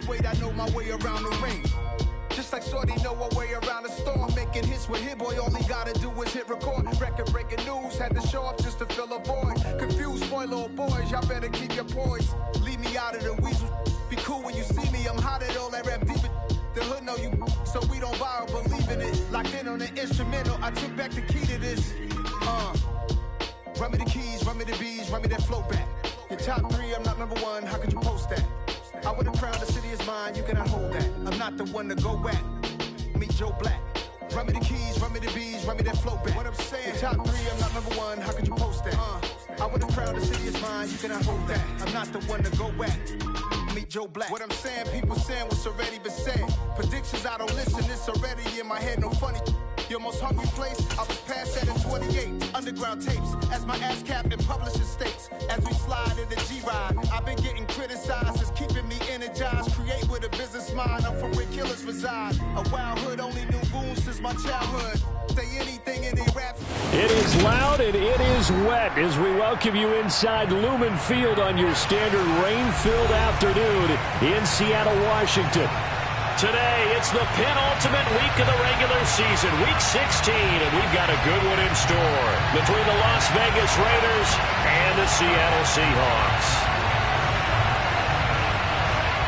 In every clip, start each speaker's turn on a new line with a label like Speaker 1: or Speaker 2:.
Speaker 1: heavyweight, I know my way around the ring. Just like Shorty know her way around the storm. Making hits with Hit Boy, all he gotta do is hit record. Record breaking news, had to show up just to fill a void. Confused boy, little boys, y'all better keep your poise. Leave me out of the weasel. Be cool when you see me, I'm hot at all that rap deep. The hood know you, so we don't borrow, believe in it. Locked in on the instrumental, I took back the key to this. Run me the keys, run me the bees, run me that flow back. Your top 3, I'm not number 1, how could you post that? I would have crowned the city is mine, you cannot hold that. I'm not the one to go at. Meet Joe Black. Run me the keys, run me the bees, run me that flow back. What I'm saying, your top 3, I'm not number 1, how could you post that? I would have crowned the city is mine, you cannot hold that. I'm not the one to go at. Meet Joe Black. What I'm saying, people saying what's already been said. Predictions, I don't listen, it's already in my head, no funny. Your most hungry place, I was past that in 28. Underground tapes, as my ass cap in publishing states. As we slide in the G-Ride, I've been getting criticized as keeping me energized. Create with a business mind, I'm from where killers reside. A wild hood, only knew goons since my childhood. Say anything in their rap.
Speaker 2: It is loud and it is wet as we welcome you inside Lumen Field on your standard rain-filled afternoon in Seattle, Washington. Today, it's the penultimate week of the regular season, week 16, and we've got a good one in store between the Las Vegas Raiders and the Seattle Seahawks.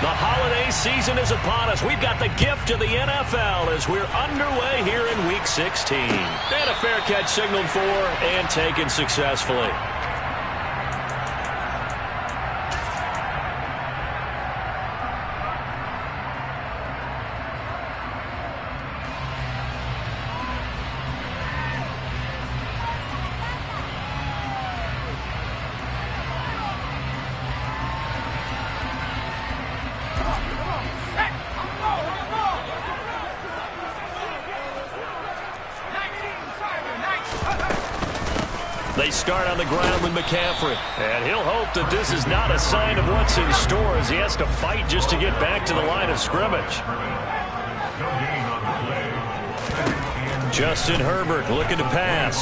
Speaker 2: The holiday season is upon us. We've got the gift of the NFL as we're underway here in week 16. And a fair catch signaled for and taken successfully. They start on the ground with McCaffrey. And he'll hope that this is not a sign of what's in store as he has to fight just to get back to the line of scrimmage. Justin Herbert looking to pass.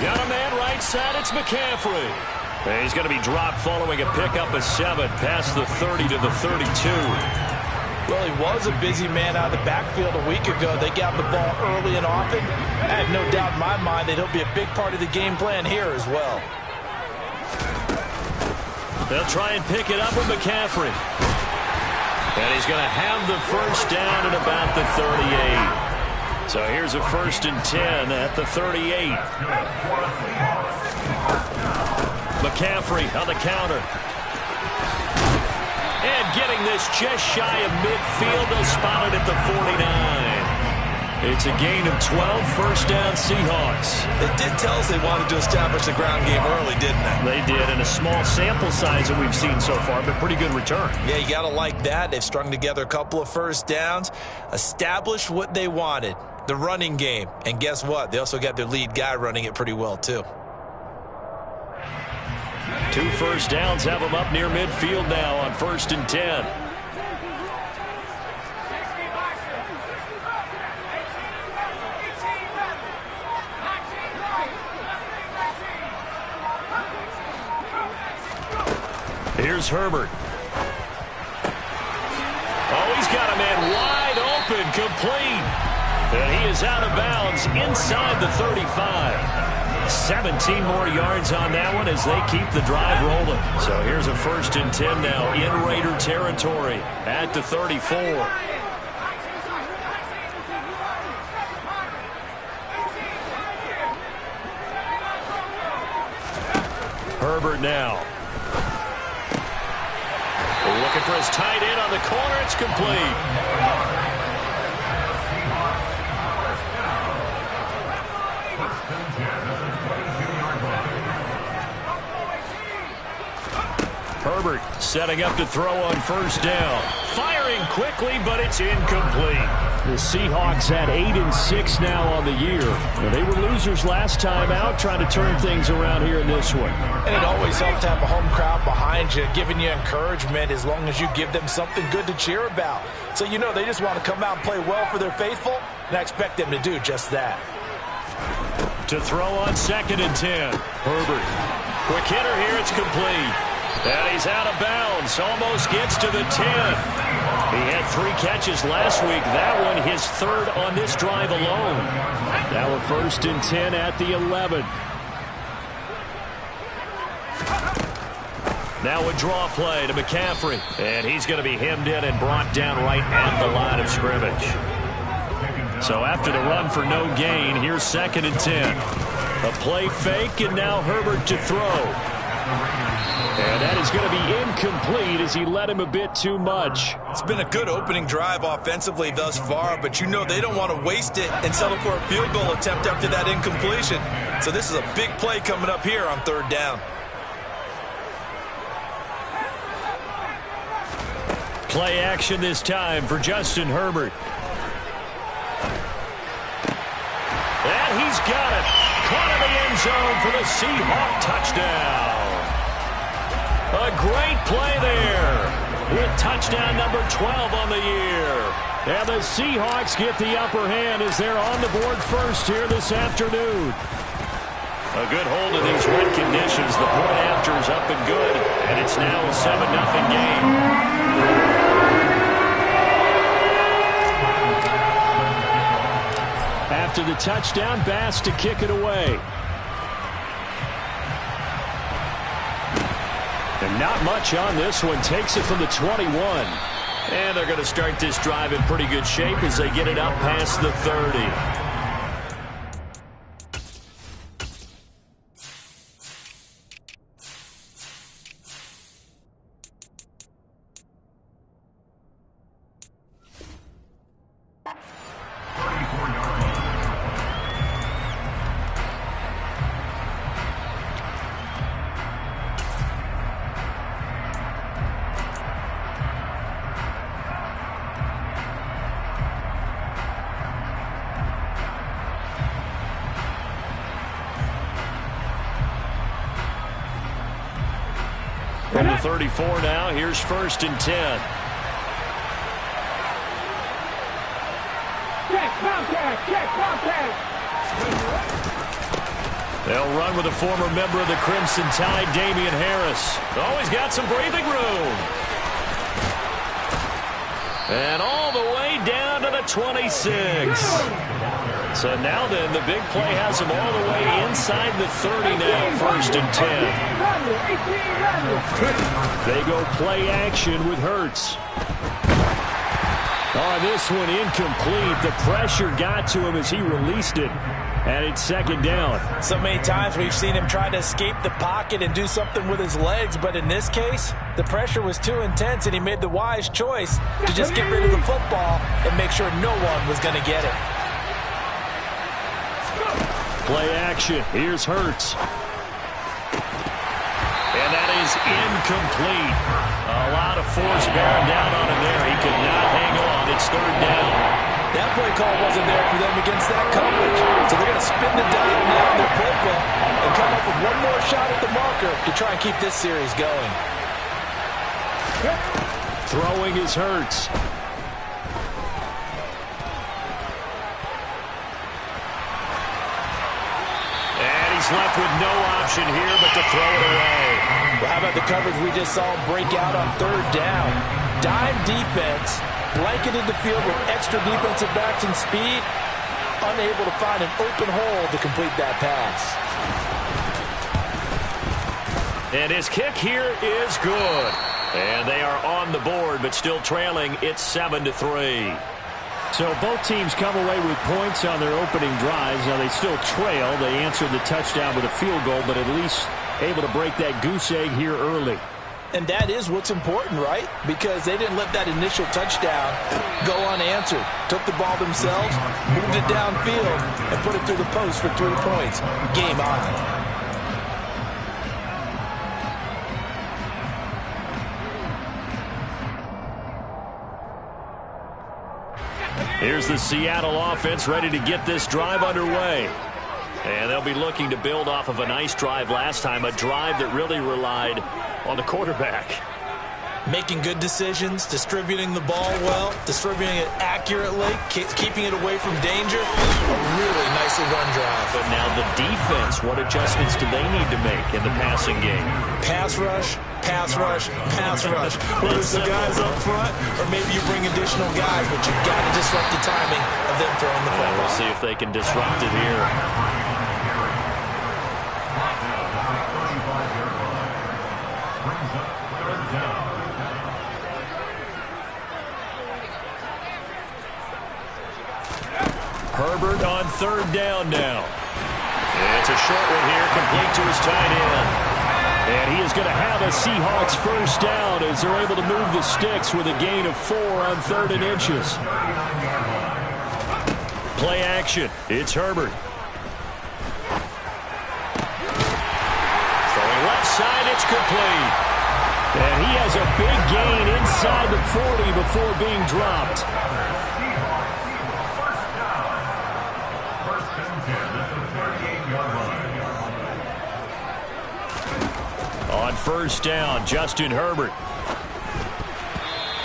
Speaker 2: Got a man right side. It's McCaffrey. And he's going to be dropped following a pickup of 7 past the 30 to the 32.
Speaker 3: Well, he was a busy man out of the backfield a week ago. They got the ball early and often. I have no doubt in my mind that he'll be a big part of the game plan here as well.
Speaker 2: They'll try and pick it up with McCaffrey. And he's going to have the first down at about the 38. So here's a 1st and 10 at the 38. McCaffrey on the counter. And getting this just shy of midfield, they'll spot it at the 49. It's a gain of 12, first down Seahawks.
Speaker 4: They did tell us they wanted to establish the ground game early, didn't they?
Speaker 2: They did, in a small sample size that we've seen so far, but pretty good return.
Speaker 4: Yeah, you got to like that. They've strung together a couple of first downs, established what they wanted, the running game. And guess what? They also got their lead guy running it pretty well, too.
Speaker 2: 2 first downs have them up near midfield now on 1st and 10. Here's Herbert. Oh, he's got a man wide open, complete. And he is out of bounds inside the 35. 17 more yards on that one as they keep the drive rolling. So here's a 1st and 10 now in Raider territory at the 34. Herbert now. Looking for his tight end on the corner. It's complete. Herbert setting up to throw on 1st down. Firing quickly, but it's incomplete. The Seahawks had 8-6 now on the year. They were losers last time out, trying to turn things around here in this one.
Speaker 3: And it always helps to have a home crowd behind you, giving you encouragement as long as you give them something good to cheer about. So you know they just want to come out and play well for their faithful, and I expect them to do just that.
Speaker 2: To throw on 2nd and 10. Herbert. Quick hitter here, it's complete. And he's out of bounds. Almost gets to the 10. He had 3 catches last week. That one his 3rd on this drive alone. Now a 1st and 10 at the 11. Now a draw play to McCaffrey. And he's going to be hemmed in and brought down right at the line of scrimmage. So after the run for no gain, here's 2nd and 10. A play fake, and now Herbert to throw. And that is going to be incomplete as he led him a bit too much.
Speaker 4: It's been a good opening drive offensively thus far, but you know they don't want to waste it and settle for a field goal attempt after that incompletion. So this is a big play coming up here on 3rd down.
Speaker 2: Play action this time for Justin Herbert. And he's got it. Caught in the end zone for the Seahawk touchdown. A great play there with touchdown number 12 on the year. And the Seahawks get the upper hand as they're on the board first here this afternoon. A good hold of these wet conditions. The point after is up and good, and it's now a 7-0 game. After the touchdown, Bass to kick it away. And not much on this one. Takes it from the 21. And they're going to start this drive in pretty good shape as they get it up past the 30. From the 34 now, here's 1st and 10. They'll run with a former member of the Crimson Tide, Damian Harris. Always got some breathing room. And all the way down to the 26. So now then, the big play has him all the way inside the 30 now, 1st and 10. They go play action with Hurts. Oh, this one incomplete. The pressure got to him as he released it. And it's 2nd down.
Speaker 3: So many times we've seen him try to escape the pocket and do something with his legs, but in this case, the pressure was too intense and he made the wise choice to just get rid of the football and make sure no one was going to get it.
Speaker 2: Play action. Here's Hurts. And that is incomplete. A lot of force bearing down on him there. He could not hang on. It's 3rd down.
Speaker 3: That play call wasn't there for them against that coverage. So they're going to spin the dial now in their playbook and come up with one more shot at the marker to try and keep this series going.
Speaker 2: Throwing is Hurts. And he's left with no option here but to throw it away.
Speaker 3: Well, how about the coverage we just saw him break out on 3rd down? Dime defense, blanketed the field with extra defensive backs and speed, unable to find an open hole to complete that pass.
Speaker 2: And his kick here is good. And they are on the board, but still trailing. It's 7-3. So both teams come away with points on their opening drives. Now they still trail. They answered the touchdown with a field goal, but at least able to break that goose egg here early.
Speaker 3: And that is what's important, right? Because they didn't let that initial touchdown go unanswered. Took the ball themselves, moved it downfield, and put it through the post for 3 points. Game on.
Speaker 2: Here's the Seattle offense ready to get this drive underway. And they'll be looking to build off of a nice drive last time, a drive that really relied on the quarterback.
Speaker 3: Making good decisions, distributing the ball well, distributing it accurately, keeping it away from danger. A really nicely run drive.
Speaker 2: But now the defense, what adjustments do they need to make in the passing game?
Speaker 3: Pass rush,
Speaker 4: pass rush. Whether it's the guys up front or maybe you bring additional guys, but you've got to disrupt the timing of them throwing the football.
Speaker 2: We'll see if they can disrupt it here. Herbert on third down now. It's a short one here, complete to his tight end. And he is going to have a Seahawks first down as they're able to move the sticks with a gain of 4 on 3rd and inches. Play action. It's Herbert. Throwing left side, it's complete. And he has a big gain inside the 40 before being dropped. On first down, Justin Herbert.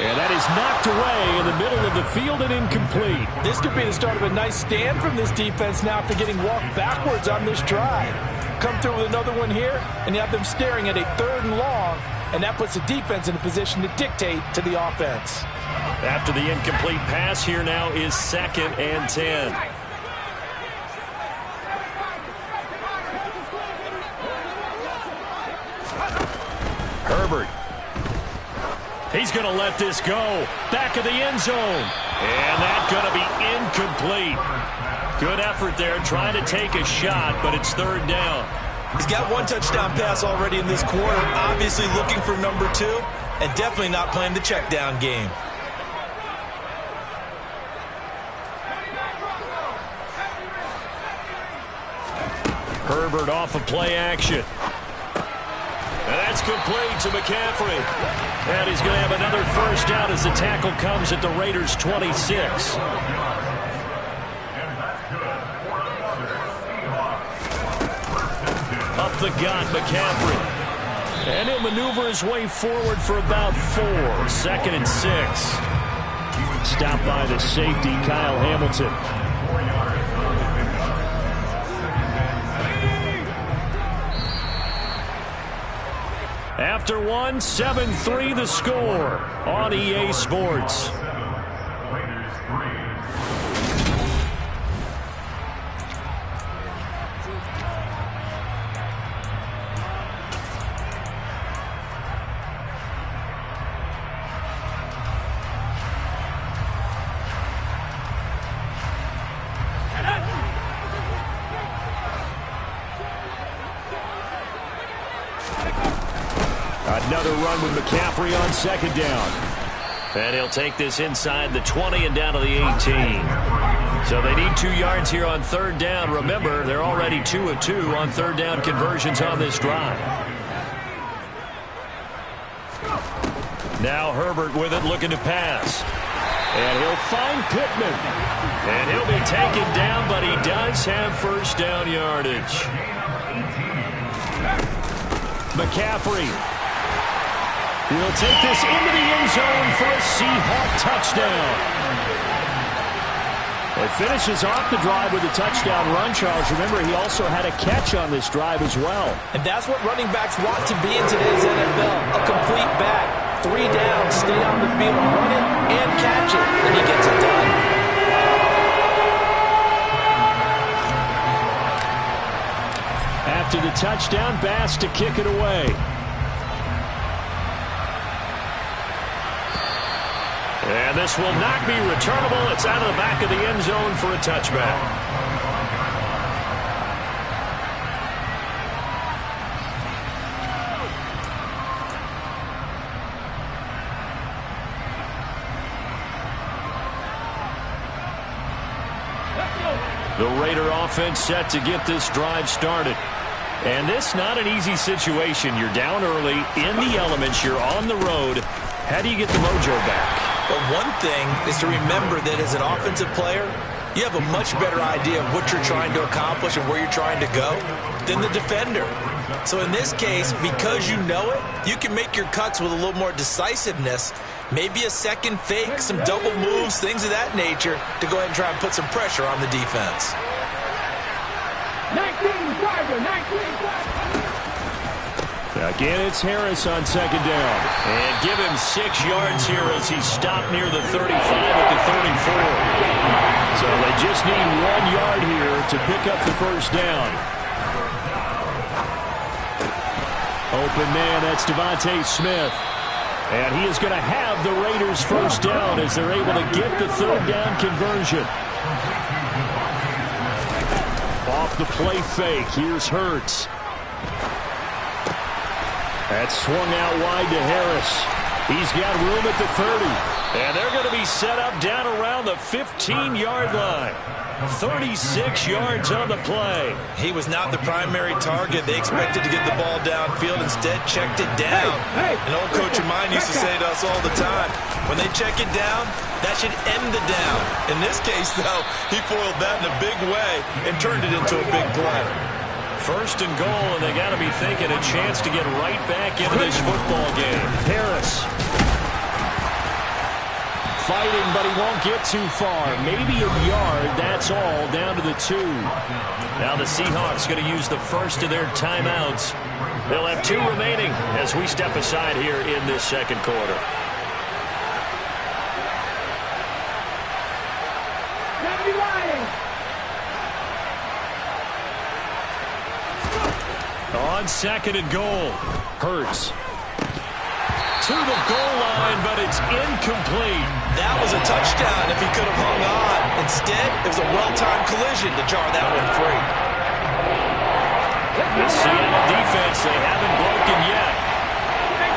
Speaker 2: And that is knocked away in the middle of the field and incomplete.
Speaker 3: This could be the start of a nice stand from this defense now after getting walked backwards on this drive. Come through with another one here, and you have them staring at a 3rd and long, and that puts the defense in a position to dictate to the offense.
Speaker 2: After the incomplete pass, here now is 2nd and 10. Herbert. He's going to let this go. Back of the end zone. And that's going to be incomplete. Good effort there trying to take a shot, but it's 3rd down.
Speaker 4: He's got 1 touchdown pass already in this quarter. Obviously looking for number 2 and definitely not playing the check down game.
Speaker 2: Herbert off of play action. And that's complete to McCaffrey. And he's going to have another first down as the tackle comes at the Raiders' 26. Up the gut, McCaffrey. And he'll maneuver his way forward for about 4. 2nd and 6. Stopped by the safety, Kyle Hamilton. After 1, 7-3 the score on EA Sports. Another run with McCaffrey on 2nd down. And he'll take this inside the 20 and down to the 18. So they need 2 yards here on 3rd down. Remember, they're already 2 of 2 on 3rd down conversions on this drive. Now Herbert with it, looking to pass. And he'll find Pittman. And he'll be taken down, but he does have first down yardage. McCaffrey will take this into the end zone for a Seahawk touchdown. It finishes off the drive with a touchdown run, Charles. Remember, he also had a catch on this drive as well.
Speaker 3: And that's what running backs want to be in today's NFL. A complete back. 3 down, stay on the field, run it, and catch it. And he gets it done.
Speaker 2: After the touchdown, Bass to kick it away. And this will not be returnable. It's out of the back of the end zone for a touchback. The Raider offense set to get this drive started. And this not an easy situation. You're down early, in the elements, you're on the road. How do you get the mojo back?
Speaker 4: But one thing is to remember that as an offensive player, you have a much better idea of what you're trying to accomplish and where you're trying to go than the defender. So in this case, because you know it, you can make your cuts with a little more decisiveness, maybe a second fake, some double moves, things of that nature, to go ahead and try and put some pressure on the defense.
Speaker 2: 19 Again, it's Harris on second down.
Speaker 5: And give him 6 yards here as he stopped near the 35 at the 34.
Speaker 2: So they just need 1 yard here to pick up the first down. Open man, that's Devontae Smith. And he is going to have the Raiders first down as they're able to get the third down conversion. Off the play fake, here's Hurts. That's swung out wide to Harris. He's got room at the 30.
Speaker 5: And they're going to be set up down around the 15-yard line. 36 yards on the play.
Speaker 4: He was not the primary target. They expected to get the ball downfield. Instead, checked it down. An old coach of mine used to say to us all the time, when they check it down, that should end the down. In this case, though, he foiled that in a big way and turned it into a big play.
Speaker 5: First and goal, and they got to be thinking a chance to get right back into this football game.
Speaker 2: Harris. Fighting, but he won't get too far. Maybe a yard, that's all, down to the 2.
Speaker 5: Now the Seahawks going to use the first of their timeouts. They'll have 2 remaining as we step aside here in this second quarter. On second and goal, Hurts. To the goal line, but it's incomplete.
Speaker 4: That was a touchdown if he could have hung on. Instead, it was a well-timed collision to jar that one free.
Speaker 5: The Seattle defense, they haven't broken yet.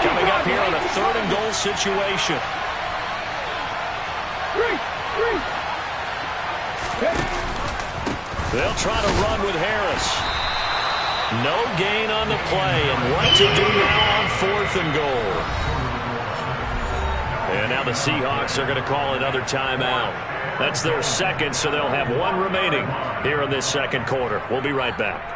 Speaker 5: Coming up here on a third and goal situation. They'll try to run with Harris. No gain on the play, and what to do now on fourth and goal. And now the Seahawks are going to call another timeout. That's their second, so they'll have 1 remaining here in this second quarter. We'll be right back.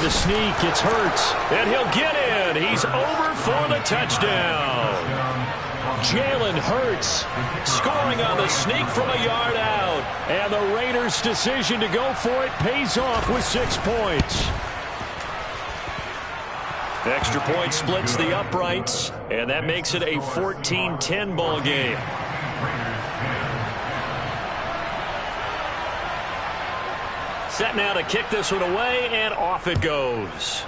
Speaker 2: The sneak, it's Hurts, and he'll get in. He's over for the touchdown. Jalen Hurts scoring on the sneak from a yard out. And the Raiders' decision to go for it pays off with 6 points.
Speaker 5: Extra point splits the uprights, and that makes it a 14-10 ball game. Set now to kick this one away, and off it goes.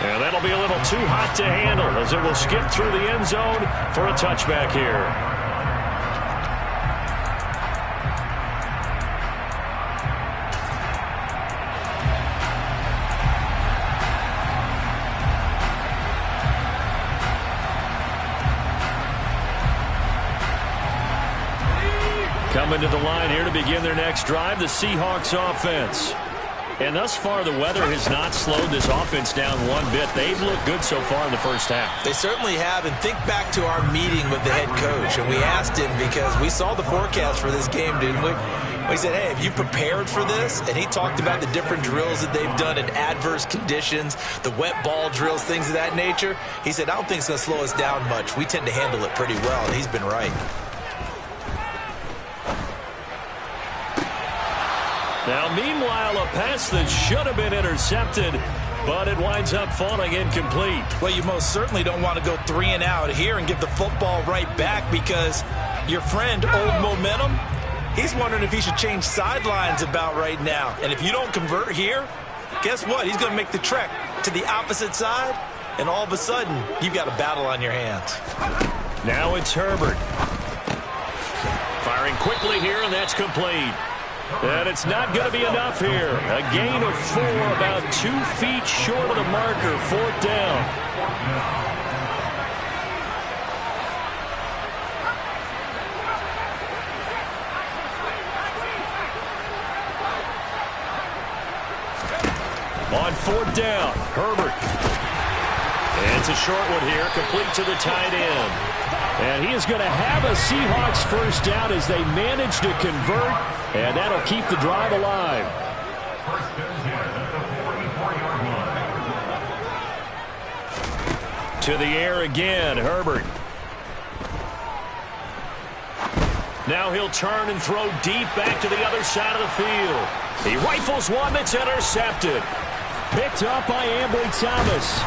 Speaker 5: And that'll be a little too hot to handle as it will skip through the end zone for a touchback here. Coming to the line here to begin their next drive, the Seahawks offense. And thus far, the weather has not slowed this offense down one bit. They've looked good so far in the first half.
Speaker 4: They certainly have, and think back to our meeting with the head coach, and we asked him because we saw the forecast for this game, didn't we? We said, hey, have you prepared for this? And he talked about the different drills that they've done in adverse conditions, the wet ball drills, things of that nature. He said, I don't think it's going to slow us down much. We tend to handle it pretty well, and he's been right.
Speaker 5: Now, meanwhile, a pass that should have been intercepted, but it winds up falling incomplete.
Speaker 4: Well, you most certainly don't want to go 3 and out here and give the football right back because your friend, Old Momentum, he's wondering if he should change sidelines about right now. And if you don't convert here, guess what? He's going to make the trek to the opposite side, and all of a sudden, you've got a battle on your hands.
Speaker 5: Now it's Herbert. Firing quickly here, and that's complete. And it's not going to be enough here. A gain of 4, about 2 feet short of the marker, 4th down. On 4th down, Herbert.
Speaker 2: And it's a short one here, complete to the tight end. And he is going to have a Seahawks first down as they manage to convert, and that'll keep the drive alive. To the air again, Herbert. Now he'll turn and throw deep back to the other side of the field. He rifles one that's intercepted. Picked up by Ambry Thomas.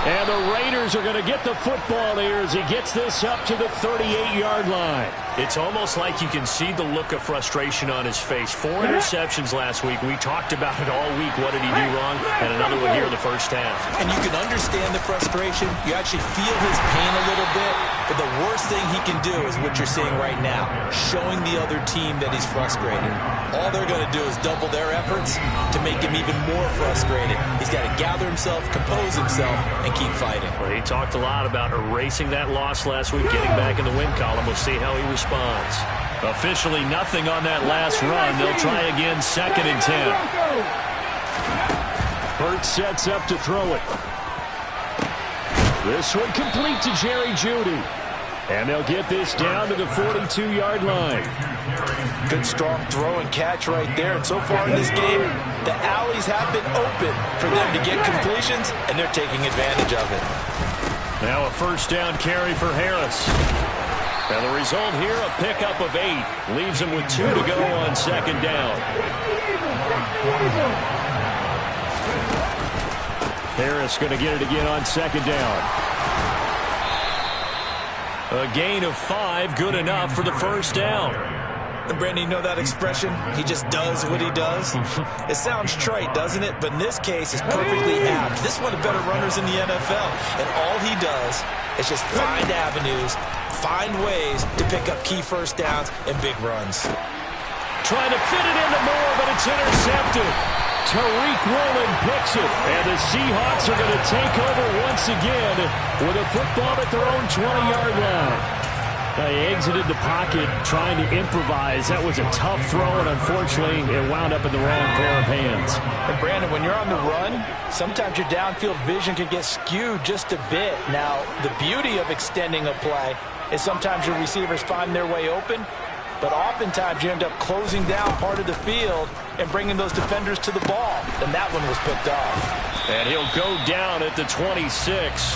Speaker 2: And the Raiders are going to get the football here as he gets this up to the 38-yard line.
Speaker 5: It's almost like you can see the look of frustration on his face. 4 interceptions last week. We talked about it all week. What did he do wrong? And another one here in the first half.
Speaker 4: And you can understand the frustration. You actually feel his pain a little bit. But the worst thing he can do is what you're seeing right now, showing the other team that he's frustrated. All they're going to do is double their efforts to make him even more frustrated. He's got to gather himself, compose himself, and keep fighting.
Speaker 5: Well, he talked a lot about erasing that loss last week, getting back in the win column. We'll see how he responds. Officially nothing on that last run. They'll try again, 2nd and 10.
Speaker 2: Burt sets up to throw it. This one complete to Jerry Jeudy. And they'll get this down to the 42-yard line.
Speaker 3: Good strong throw and catch right there. And so far in this game, the alleys have been open for them to get completions, and they're taking advantage of it.
Speaker 2: Now a first down carry for Harris. And the result here, a pickup of 8. Leaves him with 2 to go on 2nd down. Harris going to get it again on 2nd down. A gain of 5, good enough for the first down.
Speaker 4: And Brandon, you know that expression? He just does what he does. It sounds trite, doesn't it? But in this case, it's perfectly apt. This is one of the better runners in the NFL. And all he does is just find avenues, find ways to pick up key first downs and big runs.
Speaker 2: Trying to fit it into Moore, but it's intercepted. Tariq Woolen picks it. And the Seahawks are going to take over once again with a football at their own 20-yard line. They exited the pocket trying to improvise. That was a tough throw, and unfortunately, it wound up in the wrong pair of hands.
Speaker 3: And Brandon, when you're on the run, sometimes your downfield vision can get skewed just a bit. Now, the beauty of extending a play is sometimes your receivers find their way open, but oftentimes you end up closing down part of the field and bringing those defenders to the ball. And that one was picked off.
Speaker 2: And he'll go down at the 26,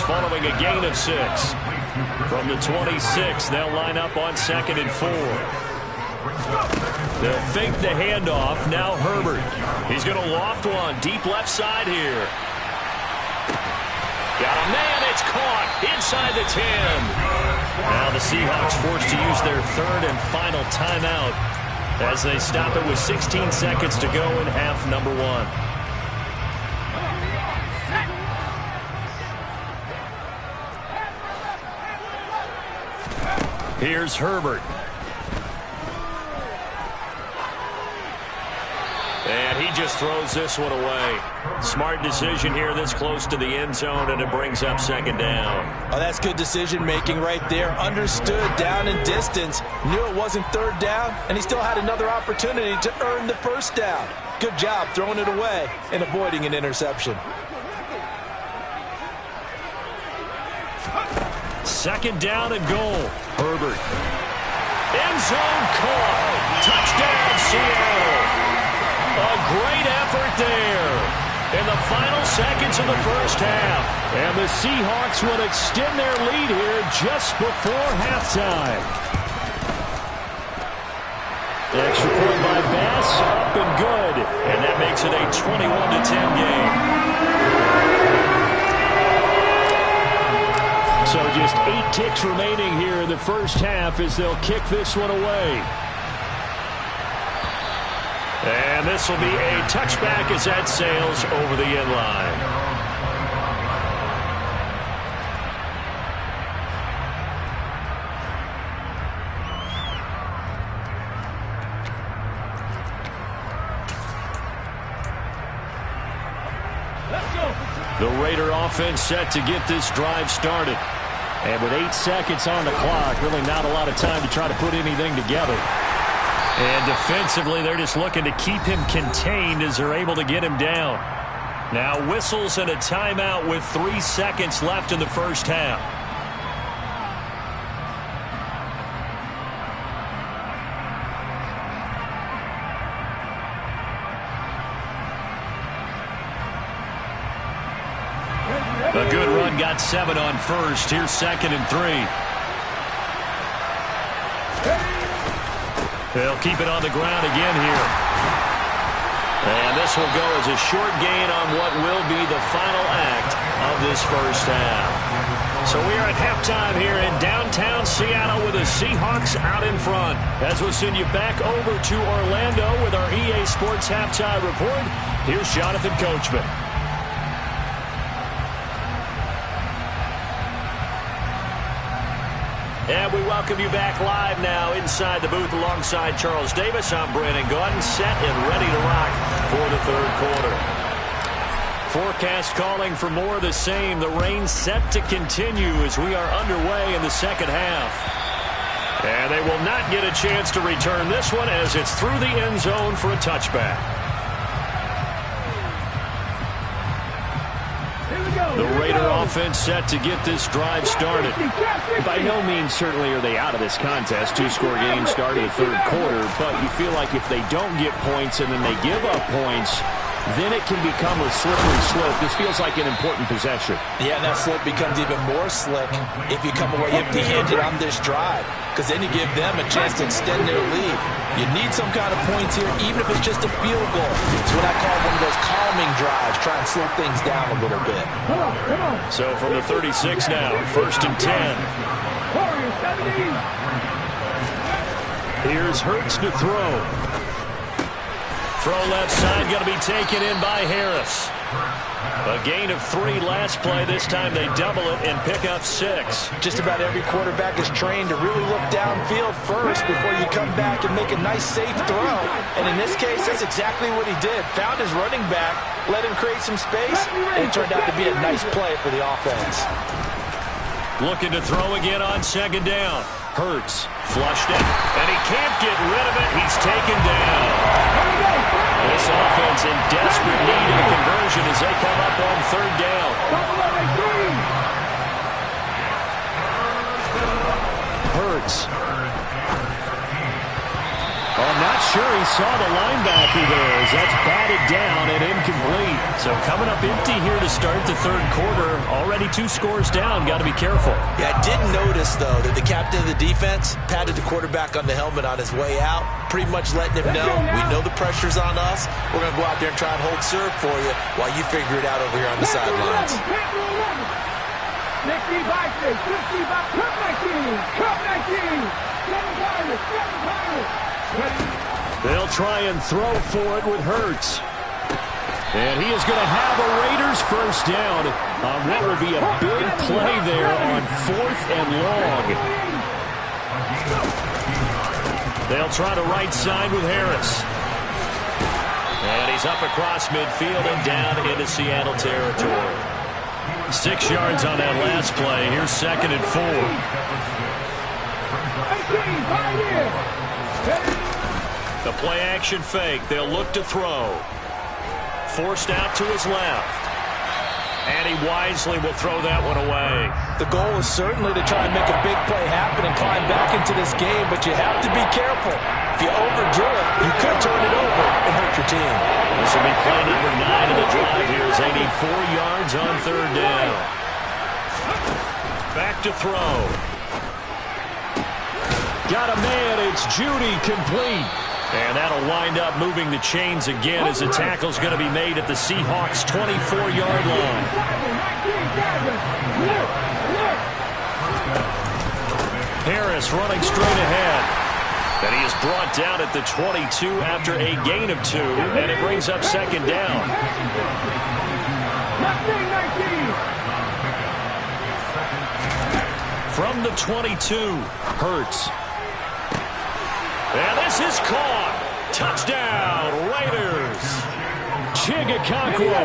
Speaker 2: following a gain of 6. From the 26, they'll line up on 2nd and 4. They'll fake the handoff. Now Herbert. He's going to loft one. Deep left side here. Got a man. It's caught inside the 10. Now the Seahawks forced to use their 3rd and final timeout as they stop it with 16 seconds to go in half number 1. Here's Herbert. And he just throws this one away. Smart decision here this close to the end zone, and it brings up 2nd down.
Speaker 3: Oh, that's good decision-making right there. Understood down and distance. Knew it wasn't 3rd down, and he still had another opportunity to earn the first down. Good job throwing it away and avoiding an interception.
Speaker 2: 2nd down and goal. Herbert. End zone caught. Touchdown, Seattle. A great effort there in the final seconds of the first half. And the Seahawks will extend their lead here just before halftime. The extra point by Bass, up and good. And that makes it a 21-10 game. So just 8 ticks remaining here in the first half as they'll kick this one away. And this will be a touchback as that sails over the end line. The Raider offense set to get this drive started. And with 8 seconds on the clock, really not a lot of time to try to put anything together. And defensively, they're just looking to keep him contained as they're able to get him down. Now whistles and a timeout with 3 seconds left in the first half. A good run, got 7 on first. Here's 2nd and 3. They'll keep it on the ground again here. And this will go as a short gain on what will be the final act of this first half. So we are at halftime here in downtown Seattle with the Seahawks out in front. As we'll send you back over to Orlando with our EA Sports Halftime Report, here's Jonathan Coachman. And we welcome you back live now inside the booth alongside Charles Davis. I'm Brandon Gaudin, set and ready to rock for the third quarter. Forecast calling for more of the same. The rain set to continue as we are underway in the second half. And they will not get a chance to return this one as it's through the end zone for a touchback. The Raider offense set to get this drive started. By no means certainly are they out of this contest. 2-score game started the third quarter, but you feel like if they don't get points and then they give up points, then it can become a slippery slope. This feels like an important possession. Yeah, and that slope becomes even more slick if you come away empty-handed on this drive, because then you give them a chance to extend their lead. You need some kind of points here, even if it's just a field goal. It's what I call one of those calming drives, try and slow things down a little bit. So from the 36 now, 1st and 10. Here's Hurts to throw. Throw left side, going to be taken in by Harris. A gain of 3 last play. This time they double it and pick up 6. Just about every quarterback is trained to really look downfield first before you come back and make a nice, safe throw. And in this case, that's exactly what he did. Found his running back, let him create some space, and it turned out to be a nice play for the offense. Looking to throw again on 2nd down. Hurts flushed it, and he can't get rid of it. He's taken down. This offense in desperate need of a conversion as they come up on 3rd down. Hurts. I'm not sure he saw the linebacker there as that's batted down and incomplete. So coming up empty here to start the third quarter. Already 2 scores down. Got to be careful. Yeah, I did notice, though, that the captain of the defense patted the quarterback on the helmet on his way out, pretty much letting him know, we know the pressure's on us. We're going to go out there and try and hold serve for you while you figure it out over here on the sidelines. They'll try and throw for it with Hurts. And he is going to have a Raiders first down on what will be a big play there on 4th and long. They'll try to right side with Harris. And he's up across midfield and down into Seattle territory. 6 yards on that last play. Here's 2nd and 4. The play-action fake. They'll look to throw. Forced out to his left. And he wisely will throw that one away. The goal is certainly to try and make a big play happen and climb back into this game, but you have to be careful. If you overdo it, you could turn it over and hurt your team. This will be play number 9 of the drive here as they need 4 yards on 3rd down. Back to throw. Got a man. It's Judy, complete. And that'll wind up moving the chains again as the tackle's going to be made at the Seahawks' 24-yard line. Harris running straight ahead. And he is brought down at the 22 after a gain of 2, and it brings up 2nd down. From the 22, Hurts. And this is caught. Touchdown, Raiders. Chigakakwo.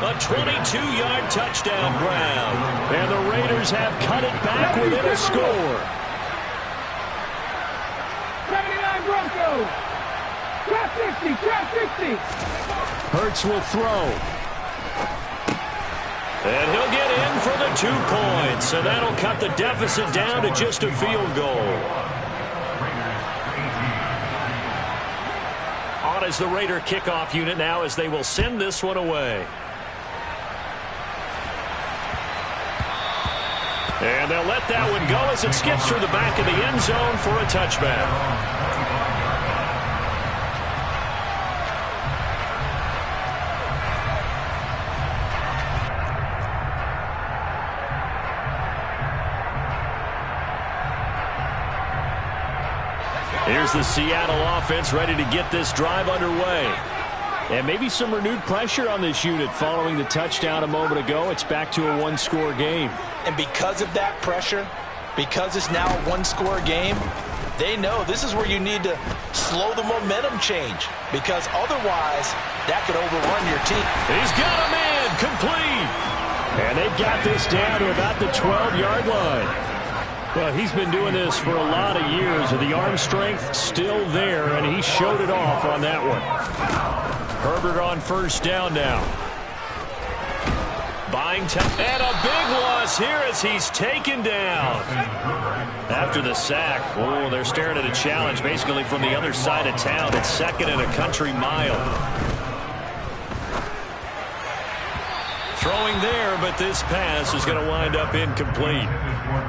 Speaker 2: A 22-yard touchdown grab. And the Raiders have cut it back within a score.
Speaker 6: 79 Broncos. Trap 60, trap 60.
Speaker 2: Hurts will throw. And he'll get in for the 2 points. And that'll cut the deficit down to just a field goal. On is the Raider kickoff unit now as they will send this one away. And they'll let that one go as it skips through the back of the end zone for a touchback. Here's the Seattle offense ready to get this drive underway. And maybe some renewed pressure on this unit following the touchdown a moment ago. It's back to a 1-score game.
Speaker 3: And because of that pressure, because it's now a 1-score game, they know this is where you need to slow the momentum change, because otherwise that could overrun your team.
Speaker 2: He's got a man complete. And they've got this down to about the 12-yard line. Well, he's been doing this for a lot of years, with the arm strength still there, and he showed it off on that one. Herbert on first down now. Buying time, and a big loss here as he's taken down. After the sack, oh, they're staring at a challenge basically from the other side of town. It's 2nd and a country mile. Throwing there, but this pass is going to wind up incomplete.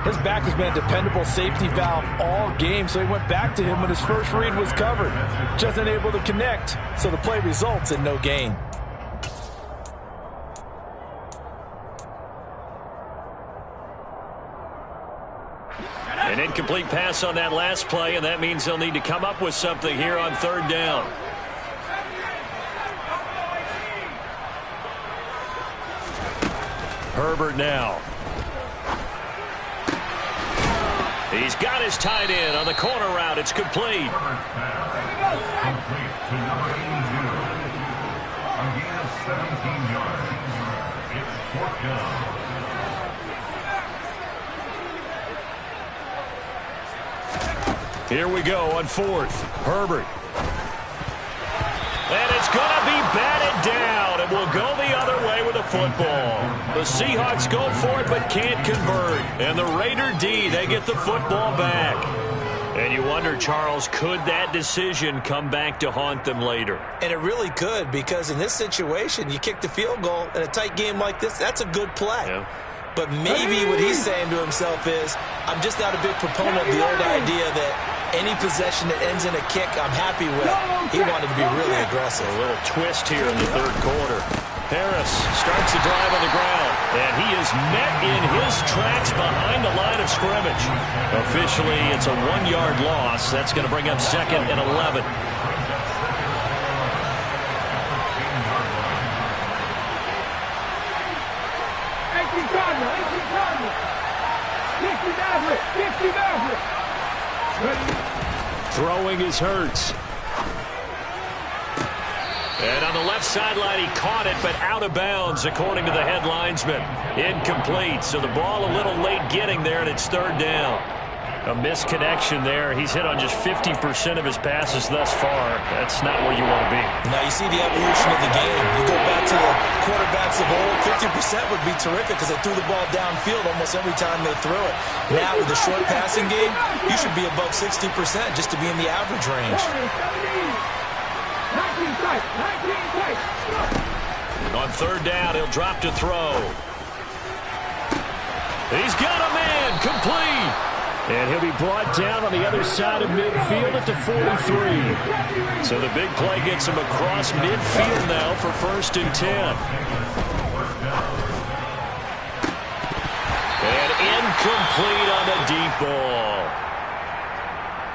Speaker 3: His back has been a dependable safety valve all game, so he went back to him when his first read was covered. Just unable to connect, so the play results in no gain.
Speaker 2: An incomplete pass on that last play, and that means they'll need to come up with something here on 3rd down. Herbert now. He's got his tight end on the corner route. It's complete. Here we go on 4th. Herbert. And it's going to be batted down. It will go the other way with the football. The Seahawks go for it but can't convert. And the Raider D, they get the football back. And you wonder, Charles, could that decision come back to haunt them later?
Speaker 3: And it really could, because in this situation, you kick the field goal in a tight game like this, that's a good play. Yeah. But maybe what he's saying to himself is, I'm just not a big proponent of the old idea that any possession that ends in a kick I'm happy with. He wanted to be really aggressive.
Speaker 2: A little twist here in the 3rd quarter. Harris starts the drive on the ground, and he is met in his tracks behind the line of scrimmage. Officially, it's a 1-yard loss. That's going to bring up 2nd and 11. Throwing is Hurts. And on the left sideline, he caught it, but out of bounds, according to the head linesman. Incomplete, so the ball a little late getting there, and it's 3rd down. A misconnection there. He's hit on just 50% of his passes thus far. That's not where you want to be.
Speaker 3: Now you see the evolution of the game. You go back to the quarterbacks of old, 50% would be terrific because they threw the ball downfield almost every time they threw it. Now with the short passing game, you should be above 60% just to be in the average range.
Speaker 2: On 3rd down, he'll drop to throw. He's got a man, complete. And he'll be brought down on the other side of midfield at the 43. So the big play gets him across midfield now for 1st and 10. And incomplete on the deep ball.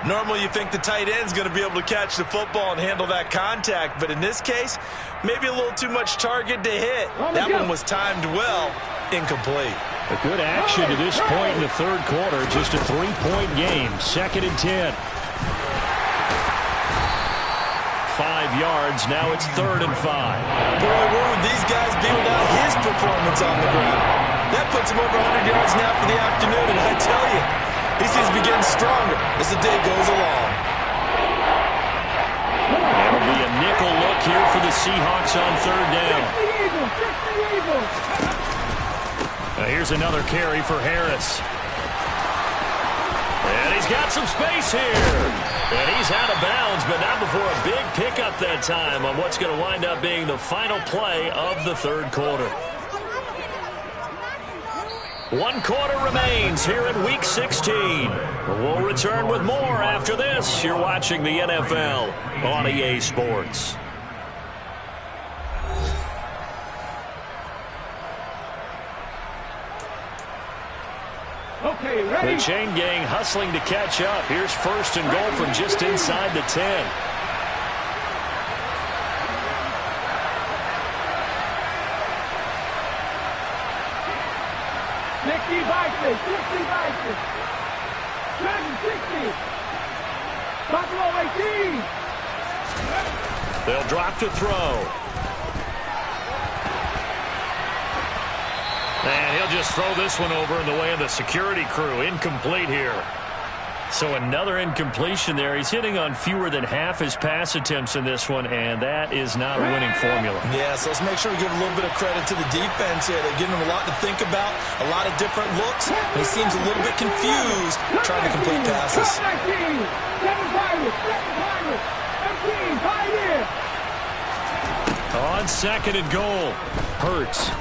Speaker 3: Normally you think the tight end's going to be able to catch the football and handle that contact, but in this case, maybe a little too much target to hit. That one was timed well, incomplete.
Speaker 2: A good action to this point in the 3rd quarter. Just a 3-point game. 2nd and 10. 5 yards. Now it's 3rd and 5.
Speaker 3: Boy, where would these guys be without his performance on the ground? That puts him over 100 yards now for the afternoon, and I tell you, he seems to be getting stronger as the day goes along.
Speaker 2: That'll be a nickel look here for the Seahawks on 3rd down. Here's another carry for Harris. And he's got some space here. And he's out of bounds, but not before a big pickup that time on what's going to wind up being the final play of the third quarter. 1 quarter remains here in Week 16. We'll return with more after this. You're watching the NFL on EA Sports.
Speaker 6: Okay, ready?
Speaker 2: The chain gang hustling to catch up. Here's 1st and goal from just inside the 10.
Speaker 6: Buffalo 18.
Speaker 2: They'll drop to throw. And he'll just throw this one over in the way of the security crew. Incomplete here. So another incompletion there. He's hitting on fewer than half his pass attempts in this one, and that is not a winning formula.
Speaker 3: Yeah, so let's make sure we give a little bit of credit to the defense here. They're giving him a lot to think about, a lot of different looks, and he seems a little bit confused trying to complete passes.
Speaker 2: On 2nd and goal, Hurts.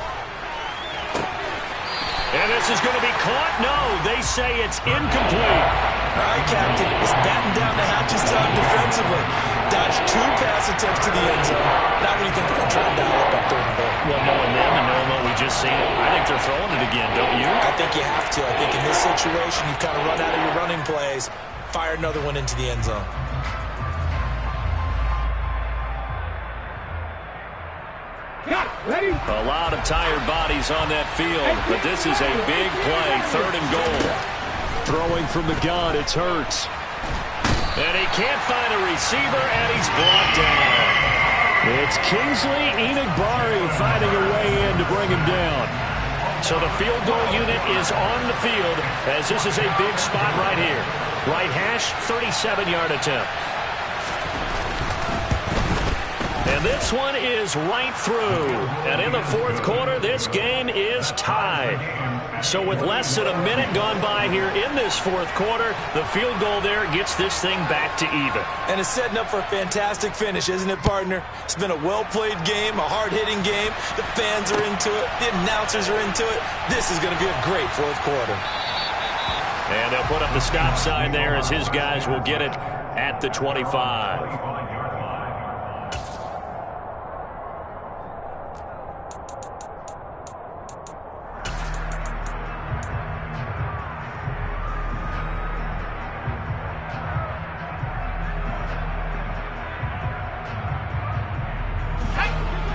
Speaker 2: And this is going to be caught. No, they say it's incomplete.
Speaker 3: All right, Captain, it's batten down the hatches time defensively. Dodged 2 pass attempts to the end zone. Now what do you think they're going to try and dial up on 3rd and goal?
Speaker 2: Well, knowing them and knowing what we just seen, I think they're throwing it again, don't you?
Speaker 3: I think you have to. I think in this situation, you kind of run out of your running plays, fire another one into the end zone.
Speaker 6: Ready?
Speaker 2: A lot of tired bodies on that field, but this is a big play, 3rd and goal. Throwing from the gun, it's Hurts. And he can't find a receiver, and he's brought down. It's Kingsley Enagbare finding a way in to bring him down. So the field goal unit is on the field, as this is a big spot right here. Right hash, 37-yard attempt. And this one is right through. And in the 4th quarter, this game is tied. So with less than a minute gone by here in this 4th quarter, the field goal there gets this thing back to even.
Speaker 3: And it's setting up for a fantastic finish, isn't it, partner? It's been a well-played game, a hard-hitting game. The fans are into it. The announcers are into it. This is going to be a great 4th quarter.
Speaker 2: And they'll put up the stop sign there as his guys will get it at the 25.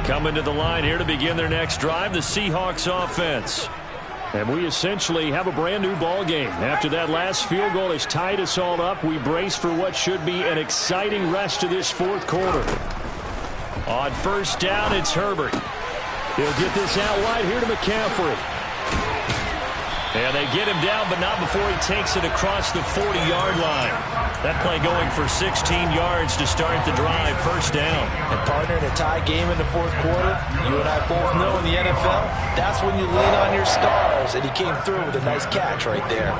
Speaker 2: Coming to the line here to begin their next drive, the Seahawks offense. And we essentially have a brand new ball game. After that last field goal has tied us all up, we brace for what should be an exciting rest of this 4th quarter. On 1st down, it's Herbert. He'll get this out wide here to McCaffrey. And they get him down, but not before he takes it across the 40-yard line. That play going for 16 yards to start the drive, 1st down.
Speaker 3: And partner, in a tie game in the 4th quarter, you and I both know in the NFL, that's when you lean on your stars, and he came through with a nice catch right there.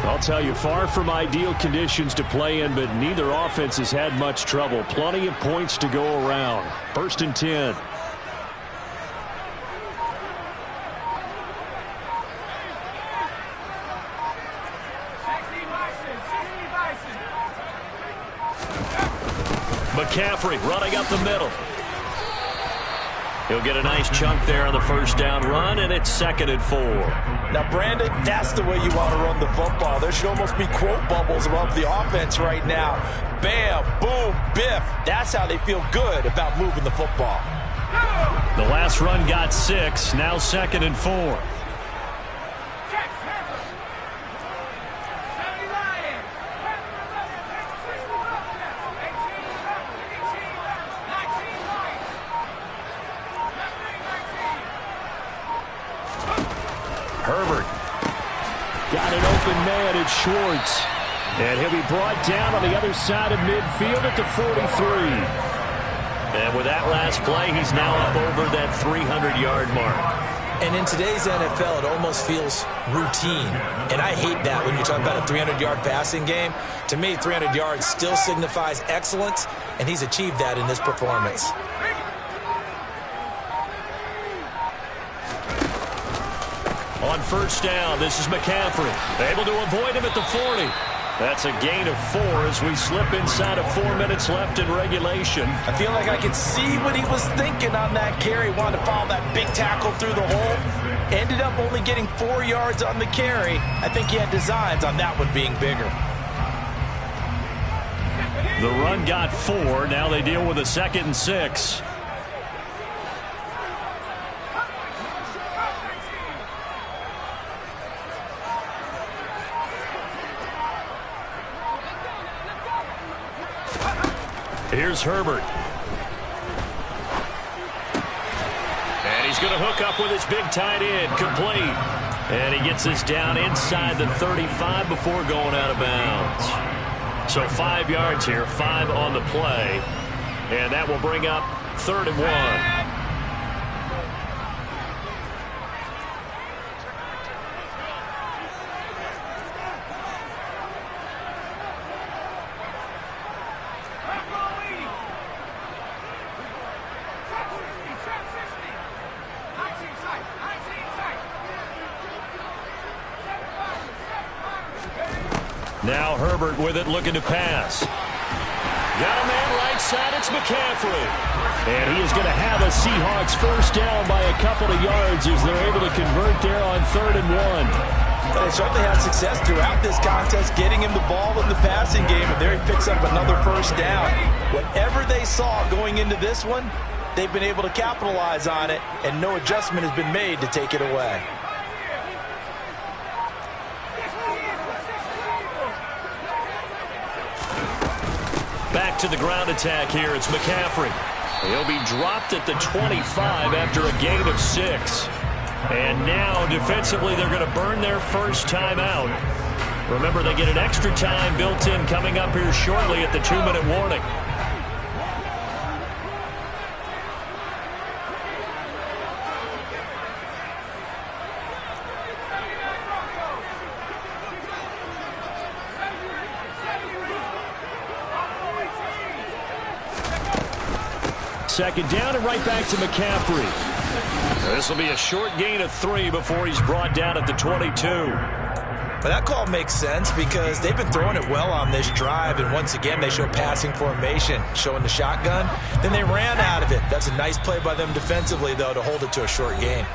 Speaker 2: I'll tell you, far from ideal conditions to play in, but neither offense has had much trouble. Plenty of points to go around. 1st and 10. McCaffrey running up the middle. He'll get a nice chunk there on the 1st down run, and it's 2nd and 4.
Speaker 3: Now, Brandon, that's the way you want to run the football. There should almost be quote bubbles above the offense right now. Bam, boom, biff. That's how they feel good about moving the football.
Speaker 2: The last run got 6, now 2nd and 4. Herbert got an open man at Schwartz. And he'll be brought down on the other side of midfield at the 43. And with that last play, he's now up over that 300-yard mark.
Speaker 4: And in today's NFL, it almost feels routine. And I hate that when you talk about a 300-yard passing game. To me, 300 yards still signifies excellence, and he's achieved that in this performance.
Speaker 2: On first down, this is McCaffrey. Able to avoid him at the 40. That's a gain of 4 as we slip inside of 4 minutes left in regulation.
Speaker 3: I feel like I could see what he was thinking on that carry. Wanted to follow that big tackle through the hole. Ended up only getting 4 yards on the carry. I think he had designs on that one being bigger.
Speaker 2: The run got 4. Now they deal with a 2nd and 6. Here's Herbert. And he's going to hook up with his big tight end. Complete. And he gets this down inside the 35 before going out of bounds. So 5 yards here, 5 on the play. And that will bring up 3rd and 1. Now Herbert with it, looking to pass. Got a man right side, it's McCaffrey. And he is going to have a Seahawks first down by a couple of yards as they're able to convert there on 3rd and 1.
Speaker 3: They certainly had success throughout this contest, getting him the ball in the passing game, and there he picks up another first down. Whatever they saw going into this one, they've been able to capitalize on it, and no adjustment has been made to take it away.
Speaker 2: Back to the ground attack here. It's McCaffrey. He'll be dropped at the 25 after a gain of 6. And now defensively they're going to burn their first timeout. Remember, they get an extra time built in coming up here shortly at the 2-minute warning. Second down and right back to McCaffrey. This will be a short gain of 3 before he's brought down at the 22.
Speaker 4: But that call makes sense because they've been throwing it well on this drive, and once again they show passing formation, showing the shotgun. Then they ran out of it. That's a nice play by them defensively, though, to hold it to a short gain.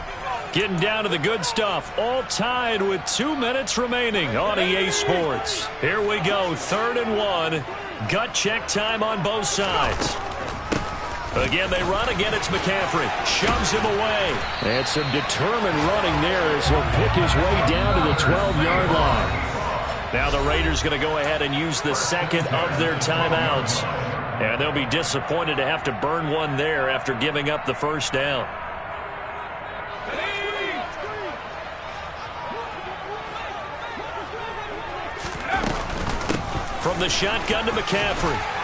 Speaker 2: Getting down to the good stuff, all tied with 2 minutes remaining on EA Sports. Here we go, 3rd and 1. Gut check time on both sides. Again, they run. Again, it's McCaffrey. Shoves him away. And some determined running there as he'll pick his way down to the 12-yard line. Now the Raiders going to go ahead and use the second of their timeouts. And they'll be disappointed to have to burn one there after giving up the first down. From the shotgun to McCaffrey.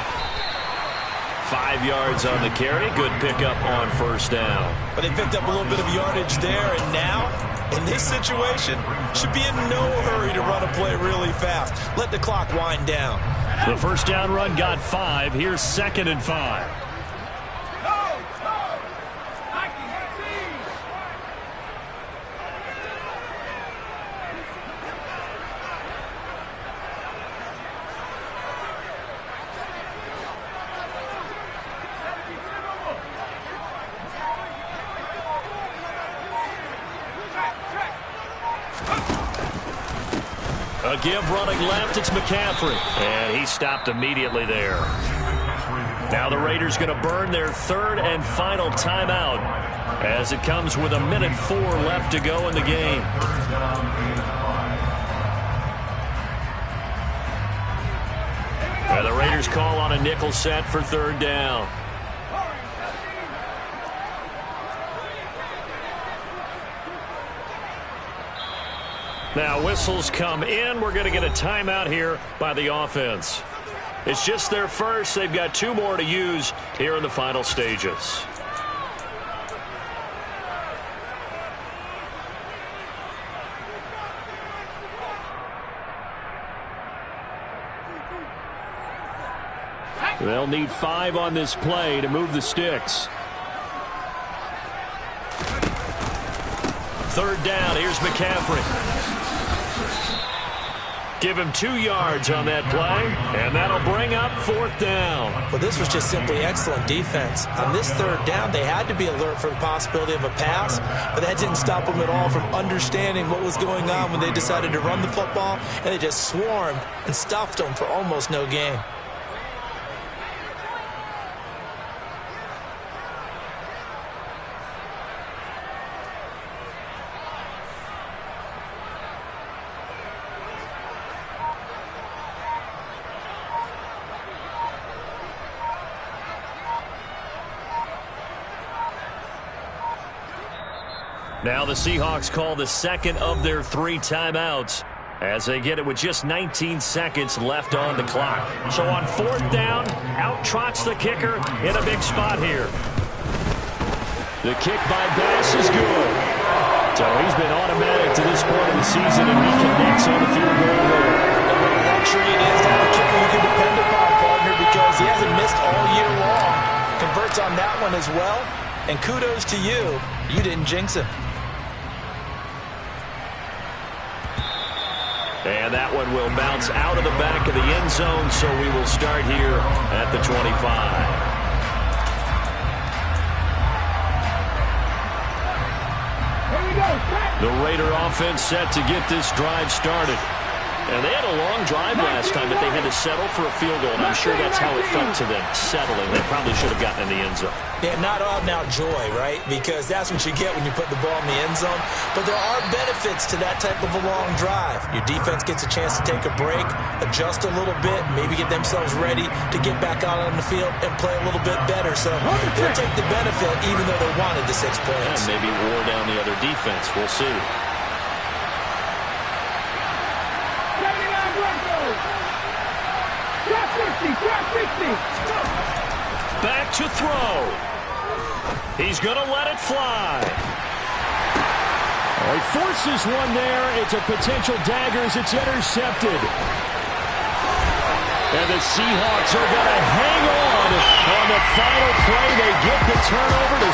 Speaker 2: 5 yards on the carry. Good pickup on first down.
Speaker 4: But they picked up a little bit of yardage there, and now, in this situation, should be in no hurry to run a play really fast. Let the clock wind down.
Speaker 2: The first down run got 5. Here's 2nd and 5. A give running left, it's McCaffrey. And he stopped immediately there. Now the Raiders going to burn their 3rd and final timeout as it comes with 1:04 left to go in the game. And the Raiders call on a nickel set for 3rd down. Now whistles come in. We're going to get a timeout here by the offense. It's just their first. They've got 2 more to use here in the final stages. They'll need 5 on this play to move the sticks. 3rd down. Here's McCaffrey. Give him 2 yards on that play, and that'll bring up 4th down.
Speaker 3: Well, this was just simply excellent defense. On this 3rd down, they had to be alert for the possibility of a pass, but that didn't stop them at all from understanding what was going on when they decided to run the football, and they just swarmed and stuffed them for almost no gain.
Speaker 2: Now the Seahawks call the second of their 3 timeouts as they get it with just 19 seconds left on the clock. So on 4th down, out trots the kicker in a big spot here. The kick by Bass is good. So he's been automatic to this point of the season, and he connects on the field goal there.
Speaker 3: And what a luxury it is to have a kicker you can depend upon, partner, because he hasn't missed all year long. Converts on that one as well. And kudos to you. You didn't jinx him.
Speaker 2: And that one will bounce out of the back of the end zone, so we will start here at the 25. The Raider offense set to get this drive started. And they had a long drive last time, but they had to settle for a field goal, and I'm sure that's how it felt to them, settling. They probably should have gotten in the end zone.
Speaker 3: Yeah, not out-and-out joy, right? Because that's what you get when you put the ball in the end zone. But there are benefits to that type of a long drive. Your defense gets a chance to take a break, adjust a little bit, maybe get themselves ready to get back out on the field and play a little bit better. So they'll take the benefit even though they wanted the 6 points.
Speaker 2: And maybe wore down the other defense. We'll see. Back to throw. He's going to let it fly. Oh, he forces one there. It's a potential dagger as it's intercepted. And the Seahawks are going to hang on the final play. They get the turnover to